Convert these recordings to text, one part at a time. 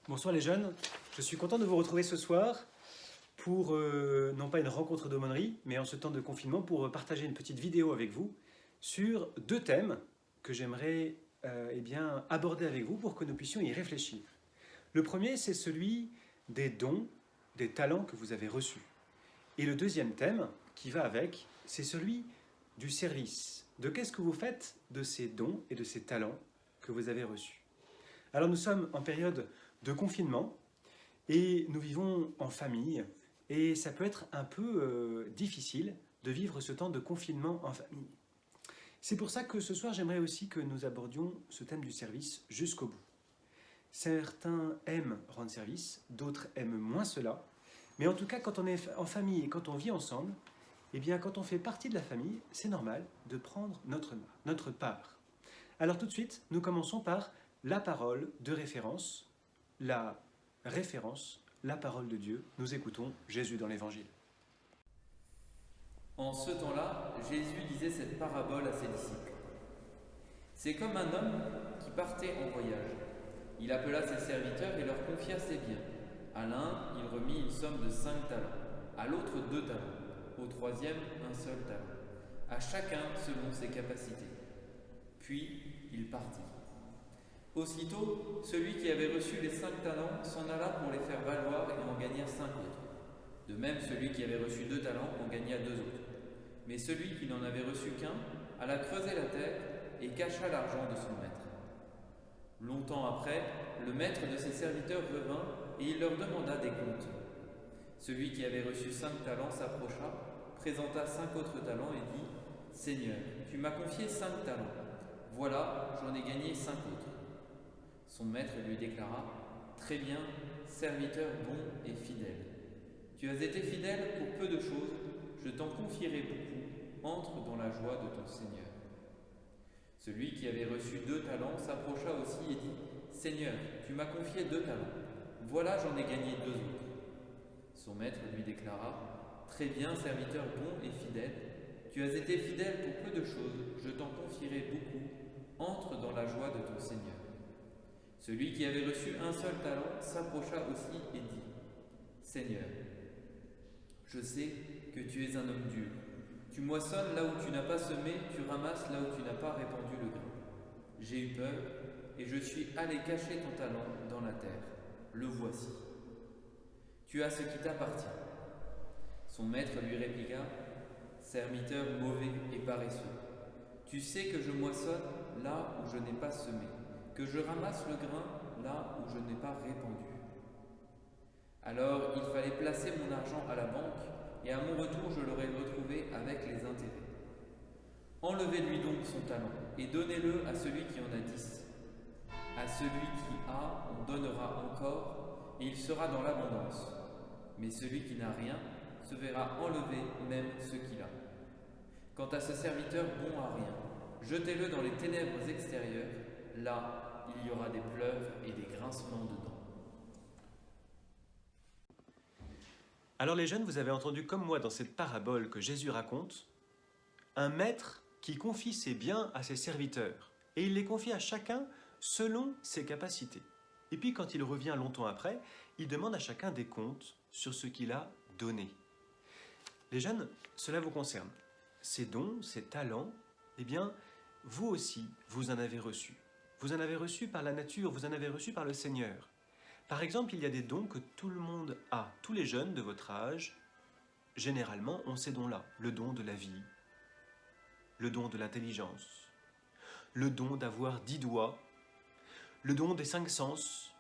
Bonsoir les jeunes, je suis content de vous retrouver ce soir pour, non pas une rencontre d'aumônerie, mais en ce temps de confinement, pour partager une petite vidéo avec vous sur deux thèmes que j'aimerais aborder avec vous pour que nous puissions y réfléchir. Le premier, c'est celui des dons, des talents que vous avez reçus. Et le deuxième thème qui va avec, c'est celui du service. De qu'est-ce que vous faites de ces dons et de ces talents que vous avez reçus. Alors nous sommes en période de confinement et nous vivons en famille et ça peut être un peu difficile de vivre ce temps de confinement en famille. C'est pour ça que ce soir j'aimerais aussi que nous abordions ce thème du service jusqu'au bout. Certains aiment rendre service, d'autres aiment moins cela, mais en tout cas quand on est en famille et quand on vit ensemble, eh bien quand on fait partie de la famille, c'est normal de prendre notre part. Alors tout de suite, nous commençons par la parole de référence, la référence, la parole de Dieu. Nous écoutons Jésus dans l'Évangile. En ce temps-là, Jésus disait cette parabole à ses disciples. C'est comme un homme qui partait en voyage. Il appela ses serviteurs et leur confia ses biens. À l'un, il remit une somme de 5 talents, à l'autre 2 talents, au troisième, un seul talent, à chacun selon ses capacités. Puis, il partit. Aussitôt, celui qui avait reçu les 5 talents s'en alla pour les faire valoir et en gagna 5 autres. De même, celui qui avait reçu 2 talents en gagna 2 autres. Mais celui qui n'en avait reçu qu'un alla creuser la terre et cacha l'argent de son maître. Longtemps après, le maître de ses serviteurs revint et il leur demanda des comptes. Celui qui avait reçu 5 talents s'approcha, présenta 5 autres talents et dit « Seigneur, tu m'as confié 5 talents. Voilà, j'en ai gagné 5 autres. » Son maître lui déclara « Très bien, serviteur bon et fidèle. Tu as été fidèle pour peu de choses, je t'en confierai beaucoup, entre dans la joie de ton Seigneur. » Celui qui avait reçu 2 talents s'approcha aussi et dit « Seigneur, tu m'as confié 2 talents. Voilà, j'en ai gagné 2 autres. » Son maître lui déclara « Très bien, serviteur bon et fidèle. Tu as été fidèle pour peu de choses, je t'en confierai beaucoup. Entre dans la joie de ton Seigneur. » Celui qui avait reçu un seul talent s'approcha aussi et dit « Seigneur, je sais que tu es un homme dur. Tu moissonnes là où tu n'as pas semé, tu ramasses là où tu n'as pas répandu le grain. J'ai eu peur et je suis allé cacher ton talent dans la terre. Le voici. Tu as ce qui t'appartient. » Son maître lui répliqua « Serviteur mauvais et paresseux, tu sais que je moissonne là où je n'ai pas semé, que je ramasse le grain là où je n'ai pas répandu. Alors il fallait placer mon argent à la banque, et à mon retour je l'aurais retrouvé avec les intérêts. Enlevez-lui donc son talent, et donnez-le à celui qui en a 10. À celui qui a, on donnera encore, et il sera dans l'abondance. Mais celui qui n'a rien se verra enlever même ce qu'il a. Quant à ce serviteur bon à rien, jetez-le dans les ténèbres extérieures, là il y aura des pleurs et des grincements de dents. Alors les jeunes, vous avez entendu comme moi dans cette parabole que Jésus raconte, un maître qui confie ses biens à ses serviteurs. Et il les confie à chacun selon ses capacités. Et puis quand il revient longtemps après, il demande à chacun des comptes sur ce qu'il a donné. Les jeunes, cela vous concerne. Ces dons, ces talents, eh bien, vous aussi, vous en avez reçu. Vous en avez reçu par la nature, vous en avez reçu par le Seigneur. Par exemple, il y a des dons que tout le monde a. Tous les jeunes de votre âge, généralement, ont ces dons-là. Le don de la vie, le don de l'intelligence, le don d'avoir 10 doigts, le don des 5 sens.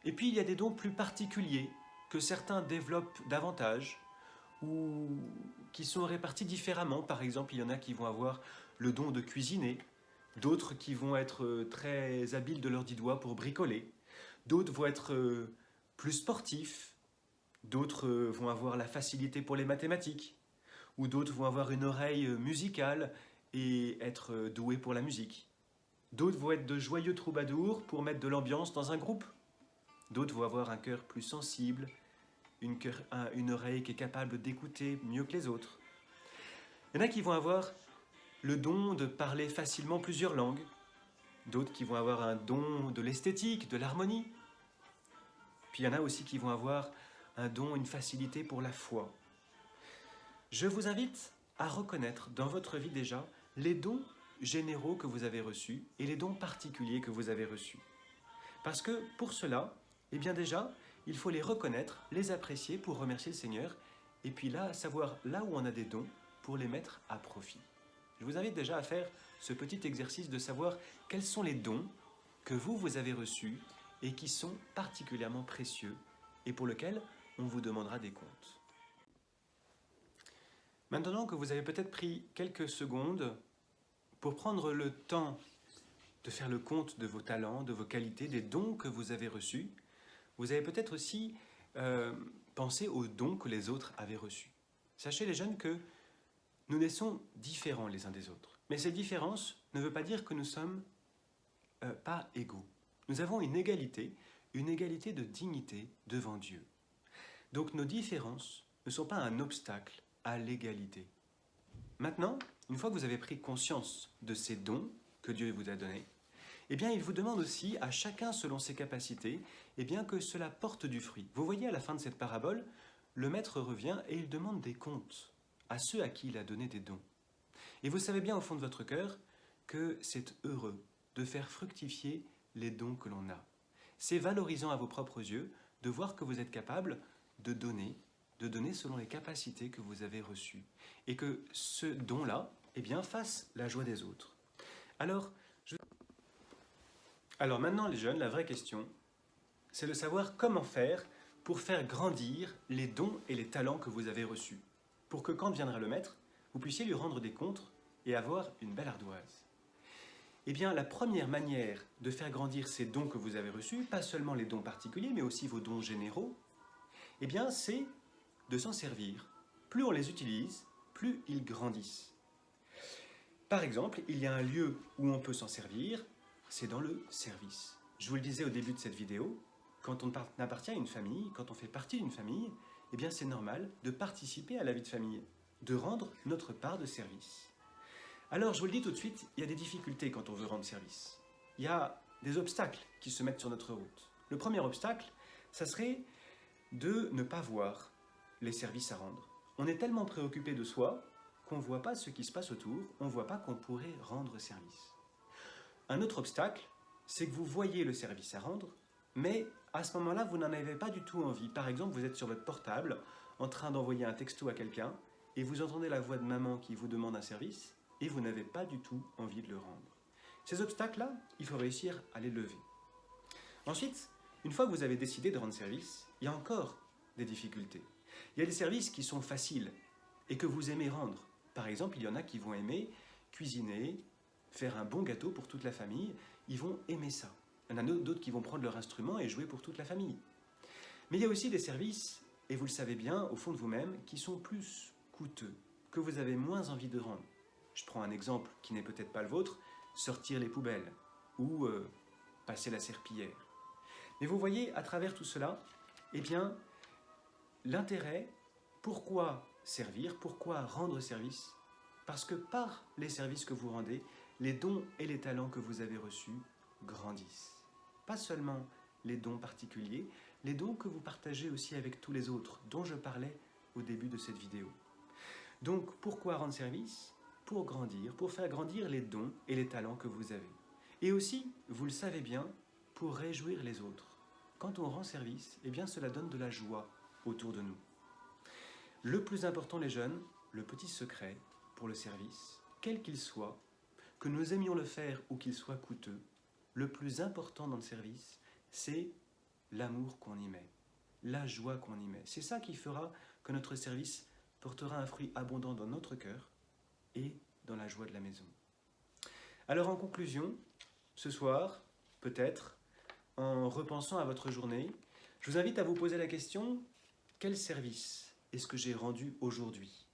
Et puis, il y a des dons plus particuliers que certains développent davantage ou qui sont répartis différemment. Par exemple, il y en a qui vont avoir le don de cuisiner, d'autres qui vont être très habiles de leurs 10 doigts pour bricoler, d'autres vont être plus sportifs, d'autres vont avoir la facilité pour les mathématiques, ou d'autres vont avoir une oreille musicale et être doués pour la musique. D'autres vont être de joyeux troubadours pour mettre de l'ambiance dans un groupe. D'autres vont avoir un cœur plus sensible, une oreille qui est capable d'écouter mieux que les autres. Il y en a qui vont avoir le don de parler facilement plusieurs langues, d'autres qui vont avoir un don de l'esthétique, de l'harmonie. Puis il y en a aussi qui vont avoir un don, une facilité pour la foi. Je vous invite à reconnaître dans votre vie déjà les dons généraux que vous avez reçus et les dons particuliers que vous avez reçus. Parce que pour cela, eh bien déjà, il faut les reconnaître, les apprécier pour remercier le Seigneur, et puis là, savoir là où on a des dons pour les mettre à profit. Je vous invite déjà à faire ce petit exercice de savoir quels sont les dons que vous avez reçus et qui sont particulièrement précieux et pour lesquels on vous demandera des comptes. Maintenant que vous avez peut-être pris quelques secondes pour prendre le temps de faire le compte de vos talents, de vos qualités, des dons que vous avez reçus, vous avez peut-être aussi pensé aux dons que les autres avaient reçus. Sachez les jeunes que nous naissons différents les uns des autres. Mais cette différence ne veut pas dire que nous ne sommes pas égaux. Nous avons une égalité de dignité devant Dieu. Donc nos différences ne sont pas un obstacle à l'égalité. Maintenant, une fois que vous avez pris conscience de ces dons que Dieu vous a donnés, eh bien, il vous demande aussi, à chacun selon ses capacités, eh bien, que cela porte du fruit. Vous voyez, à la fin de cette parabole, le maître revient et il demande des comptes à ceux à qui il a donné des dons. Et vous savez bien au fond de votre cœur que c'est heureux de faire fructifier les dons que l'on a. C'est valorisant à vos propres yeux de voir que vous êtes capable de donner selon les capacités que vous avez reçues. Et que ce don-là, eh bien, fasse la joie des autres. Alors maintenant, les jeunes, la vraie question, c'est de savoir comment faire pour faire grandir les dons et les talents que vous avez reçus. Pour que quand viendra le maître, vous puissiez lui rendre des comptes et avoir une belle ardoise. Eh bien, la première manière de faire grandir ces dons que vous avez reçus, pas seulement les dons particuliers, mais aussi vos dons généraux, eh bien, c'est de s'en servir. Plus on les utilise, plus ils grandissent. Par exemple, il y a un lieu où on peut s'en servir, c'est dans le service. Je vous le disais au début de cette vidéo, quand on appartient à une famille, quand on fait partie d'une famille, eh bien c'est normal de participer à la vie de famille, de rendre notre part de service. Alors je vous le dis tout de suite, il y a des difficultés quand on veut rendre service. Il y a des obstacles qui se mettent sur notre route. Le premier obstacle, ça serait de ne pas voir les services à rendre. On est tellement préoccupé de soi qu'on ne voit pas ce qui se passe autour, on ne voit pas qu'on pourrait rendre service. Un autre obstacle, c'est que vous voyez le service à rendre, mais à ce moment-là, vous n'en avez pas du tout envie. Par exemple, vous êtes sur votre portable, en train d'envoyer un texto à quelqu'un, et vous entendez la voix de maman qui vous demande un service, et vous n'avez pas du tout envie de le rendre. Ces obstacles-là, il faut réussir à les lever. Ensuite, une fois que vous avez décidé de rendre service, il y a encore des difficultés. Il y a des services qui sont faciles et que vous aimez rendre. Par exemple, il y en a qui vont aimer cuisiner, faire un bon gâteau pour toute la famille, ils vont aimer ça. Il y en a d'autres qui vont prendre leur instrument et jouer pour toute la famille. Mais il y a aussi des services, et vous le savez bien au fond de vous-même, qui sont plus coûteux, que vous avez moins envie de rendre. Je prends un exemple qui n'est peut-être pas le vôtre, sortir les poubelles ou passer la serpillière. Mais vous voyez, à travers tout cela, eh bien, l'intérêt, pourquoi servir, pourquoi rendre service? Parce que par les services que vous rendez, les dons et les talents que vous avez reçus grandissent. Pas seulement les dons particuliers, les dons que vous partagez aussi avec tous les autres, dont je parlais au début de cette vidéo. Donc, pourquoi rendre service? Pour grandir, pour faire grandir les dons et les talents que vous avez. Et aussi, vous le savez bien, pour réjouir les autres. Quand on rend service, eh bien cela donne de la joie autour de nous. Le plus important, les jeunes, le petit secret pour le service, quel qu'il soit, que nous aimions le faire ou qu'il soit coûteux, le plus important dans le service, c'est l'amour qu'on y met, la joie qu'on y met. C'est ça qui fera que notre service portera un fruit abondant dans notre cœur et dans la joie de la maison. Alors en conclusion, ce soir, peut-être, en repensant à votre journée, je vous invite à vous poser la question, quel service est-ce que j'ai rendu aujourd'hui?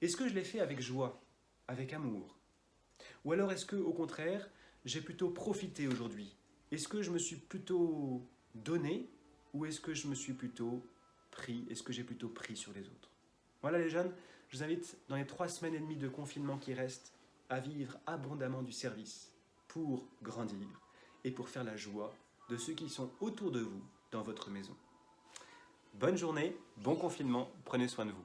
Est-ce que je l'ai fait avec joie, avec amour? Ou alors est-ce que, au contraire, j'ai plutôt profité aujourd'hui? Est-ce que je me suis plutôt donné ou est-ce que je me suis plutôt pris? Est-ce que j'ai plutôt pris sur les autres? Voilà les jeunes, je vous invite dans les 3 semaines et demie de confinement qui restent à vivre abondamment du service pour grandir et pour faire la joie de ceux qui sont autour de vous dans votre maison. Bonne journée, bon confinement, prenez soin de vous.